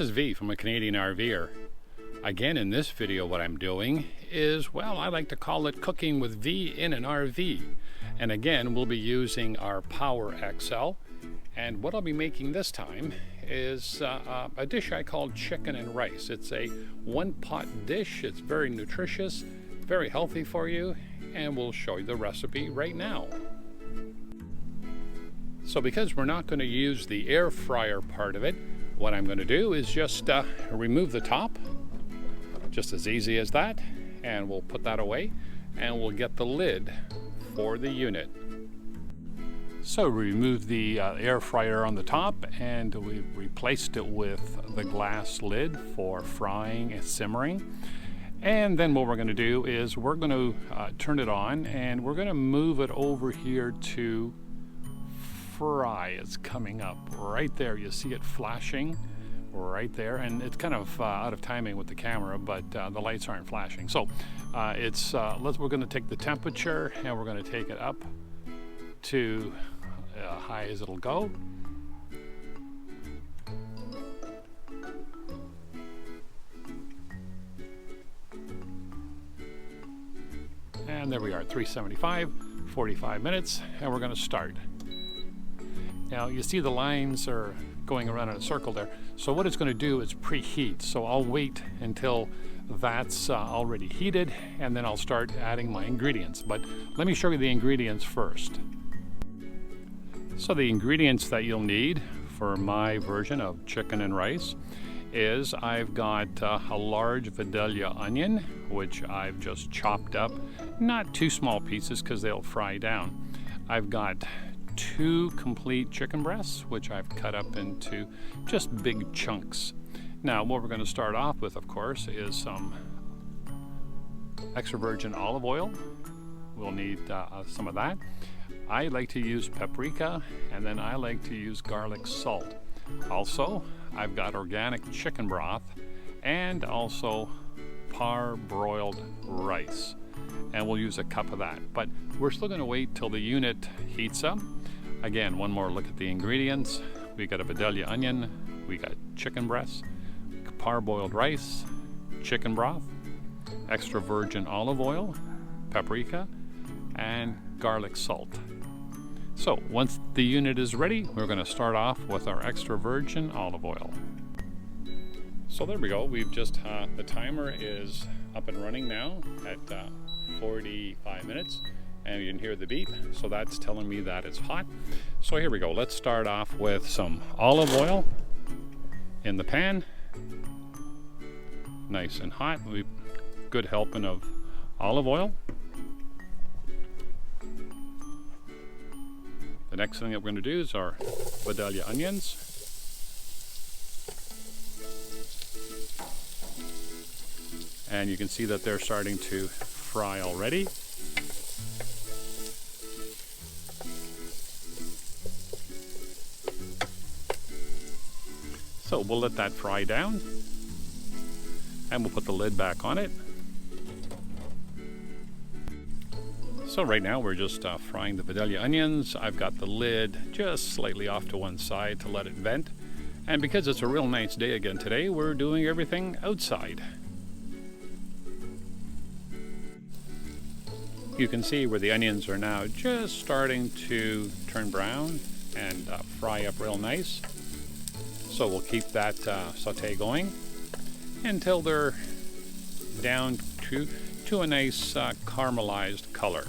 This is V from a Canadian RVer. Again, in this video what I'm doing is, well, I like to call it cooking with V in an RV. And again, we'll be using our Power XL. And what I'll be making this time is a dish I call chicken and rice. It's a one-pot dish. It's very nutritious, very healthy for you, and we'll show you the recipe right now. So because we're not going to use the air fryer part of it, what I'm going to do is just remove the top, just as easy as that, and we'll put that away, and we'll get the lid for the unit. So we removed the air fryer on the top, and we replaced it with the glass lid for frying and simmering. And then what we're going to do is we're going to turn it on, and we're going to move it over here to fry. It's coming up right there. You see it flashing right there, and it's kind of out of timing with the camera, but the lights aren't flashing. So we're going to take the temperature, and we're going to take it up to high as it'll go. And there we are, 375, 45 minutes, and we're going to start. Now you see the lines are going around in a circle there. So what it's going to do is preheat. So I'll wait until that's already heated, and then I'll start adding my ingredients. But let me show you the ingredients first. So the ingredients that you'll need for my version of chicken and rice is I've got a large Vidalia onion, which I've just chopped up, not too small pieces because they'll fry down. I've got 2 complete chicken breasts, which I've cut up into just big chunks. Now what we're going to start off with, of course, is some extra virgin olive oil. We'll need some of that. I like to use paprika, and then I like to use garlic salt. Also, I've got organic chicken broth and also parboiled rice, and we'll use a cup of that. But we're still going to wait till the unit heats up. Again, one more look at the ingredients. We got a Vidalia onion, we got chicken breasts, parboiled rice, chicken broth, extra virgin olive oil, paprika, and garlic salt. So once the unit is ready, we're going to start off with our extra virgin olive oil. So there we go. We've just, the timer is up and running now at 45 minutes. And you can hear the beep, so that's telling me that it's hot. So here we go. Let's start off with some olive oil in the pan. Nice and hot. Good helping of olive oil. The next thing that we're going to do is our Vidalia onions. And you can see that they're starting to fry already. So we'll let that fry down, and we'll put the lid back on it. So right now we're just frying the Vidalia onions. I've got the lid just slightly off to one side to let it vent. And because it's a real nice day again today, we're doing everything outside. You can see where the onions are now just starting to turn brown and fry up real nice. So we'll keep that saute going until they're down to a nice caramelized color.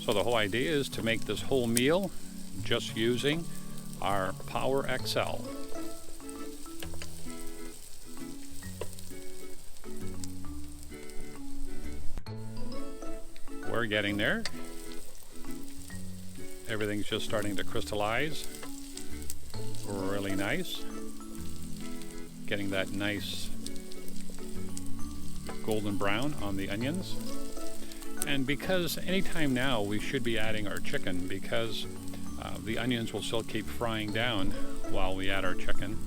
So the whole idea is to make this whole meal just using our Power XL. We're getting there. Everything's just starting to crystallize. Really nice. Getting that nice golden brown on the onions. And because anytime now we should be adding our chicken, because the onions will still keep frying down while we add our chicken.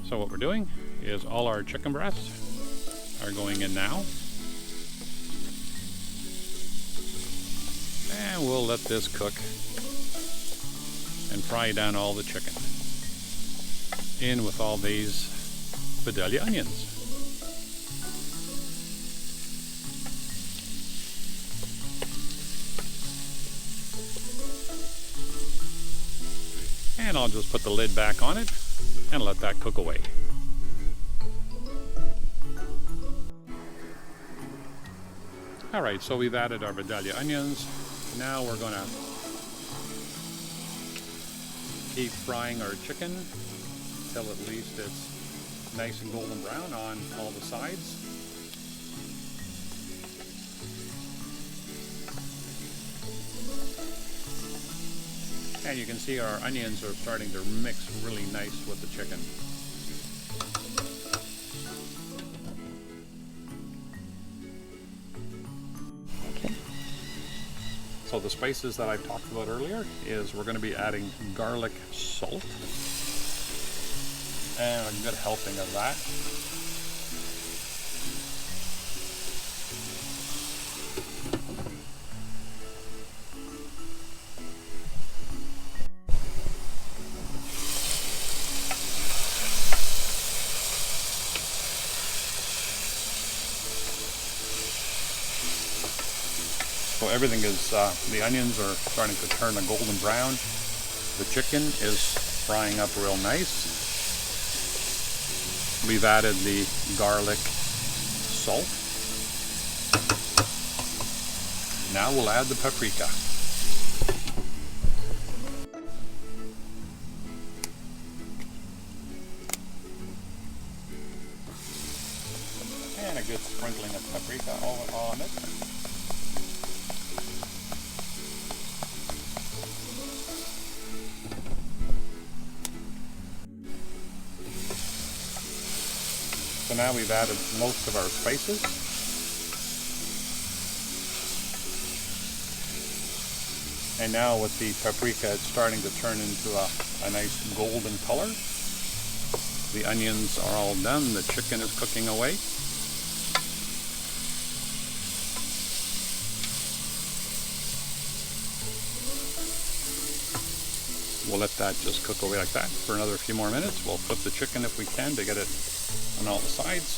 So what we're doing is all our chicken breasts are going in now. And we'll let this cook and fry down all the chicken in with all these Vidalia onions. And I'll just put the lid back on it and let that cook away. Alright, so we've added our Vidalia onions. Now we're going to keep frying our chicken until at least it's nice and golden brown on all the sides. And you can see our onions are starting to mix really nice with the chicken. Okay. So the spices that I talked about earlier is we're going to be adding garlic salt and a good helping of that. So everything is, the onions are starting to turn a golden brown. The chicken is frying up real nice. We've added the garlic salt. Now we'll add the paprika. And a good sprinkling of paprika all on it. So now we've added most of our spices. And now with the paprika, it's starting to turn into a nice golden color. The onions are all done. The chicken is cooking away. We'll let that just cook away like that for another few more minutes. We'll flip the chicken if we can to get it on all the sides.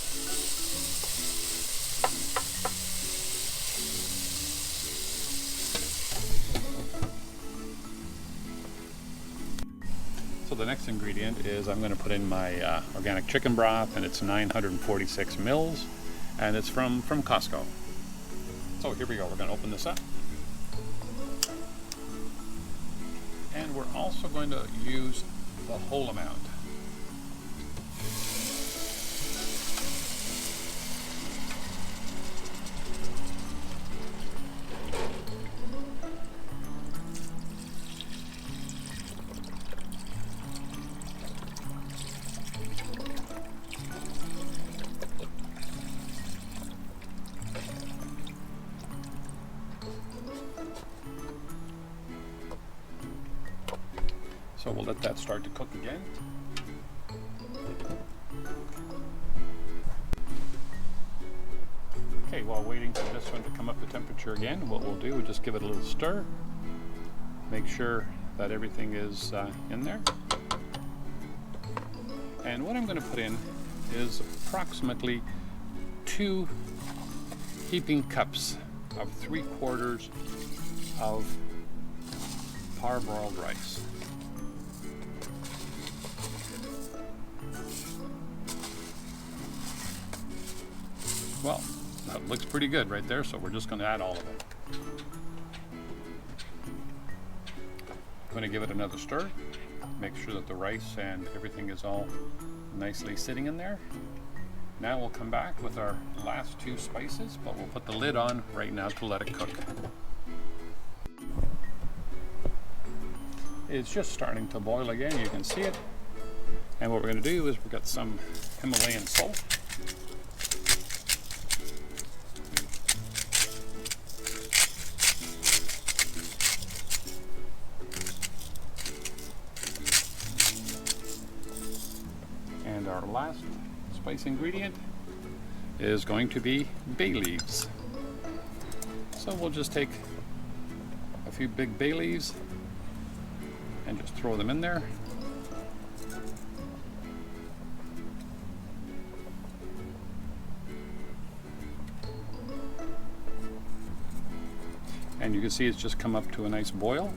So the next ingredient is I'm going to put in my organic chicken broth, and it's 946 mils, and it's from Costco. So here we go. We're going to open this up. And we're also going to use the whole amount. So we'll let that start to cook again. Okay, while waiting for this one to come up to temperature again, what we'll do is just give it a little stir. Make sure that everything is in there. And what I'm going to put in is approximately 2 heaping cups of 3/4 of parboiled rice. Well, that looks pretty good right there, so we're just going to add all of it. I'm going to give it another stir, make sure that the rice and everything is all nicely sitting in there. Now we'll come back with our last 2 spices, but we'll put the lid on right now to let it cook. It's just starting to boil again, you can see it. And what we're going to do is we've got some Himalayan salt. And our last spice ingredient is going to be bay leaves. So we'll just take a few big bay leaves and just throw them in there. And you can see it's just come up to a nice boil.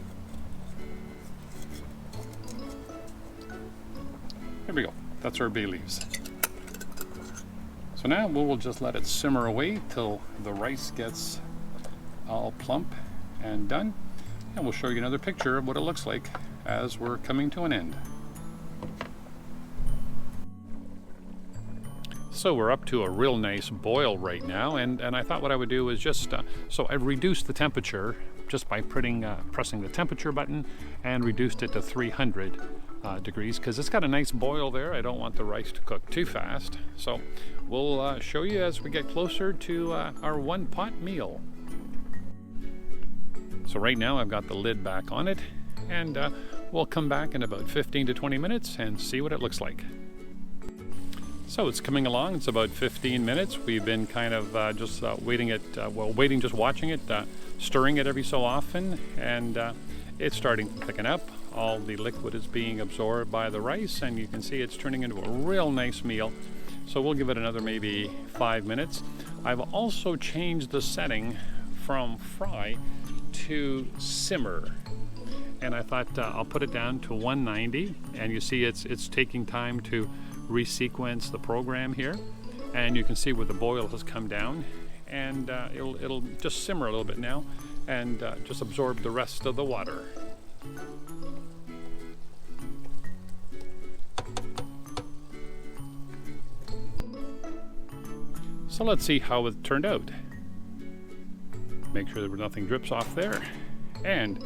There we go. That's our bay leaves. So now we'll just let it simmer away till the rice gets all plump and done. And we'll show you another picture of what it looks like as we're coming to an end. So we're up to a real nice boil right now, and I thought what I would do is just, so I've reduced the temperature just by pressing the temperature button and reduced it to 300 degrees because it's got a nice boil there. I don't want the rice to cook too fast. So we'll show you as we get closer to our one pot meal. So right now I've got the lid back on it, and we'll come back in about 15 to 20 minutes and see what it looks like. So it's coming along. It's about 15 minutes. We've been kind of just waiting, just watching it, stirring it every so often, and it's starting to thicken up. All the liquid is being absorbed by the rice, and you can see it's turning into a real nice meal. So we'll give it another maybe 5 minutes. I've also changed the setting from fry to simmer, and I thought I'll put it down to 190, and you see it's taking time to resequence the program here, and you can see where the boil has come down, and it'll just simmer a little bit now and just absorb the rest of the water. So let's see how it turned out. Make sure that nothing drips off there, and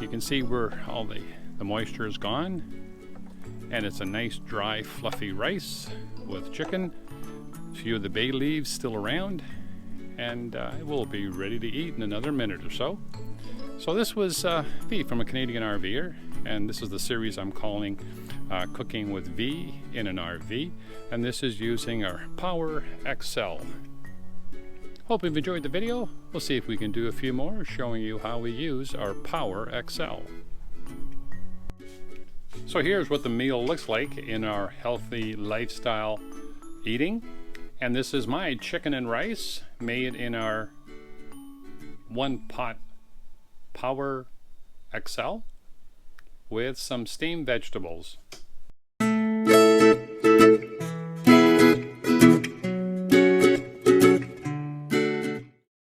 you can see where all the moisture is gone. And it's a nice dry fluffy rice with chicken, a few of the bay leaves still around, and it will be ready to eat in another minute or so. So this was V from a Canadian RVer, and this is the series I'm calling Cooking with V in an RV, and this is using our Power XL. Hope you've enjoyed the video. We'll see if we can do a few more showing you how we use our Power XL. So here's what the meal looks like in our healthy lifestyle eating. And this is my chicken and rice made in our one pot Power XL with some steamed vegetables.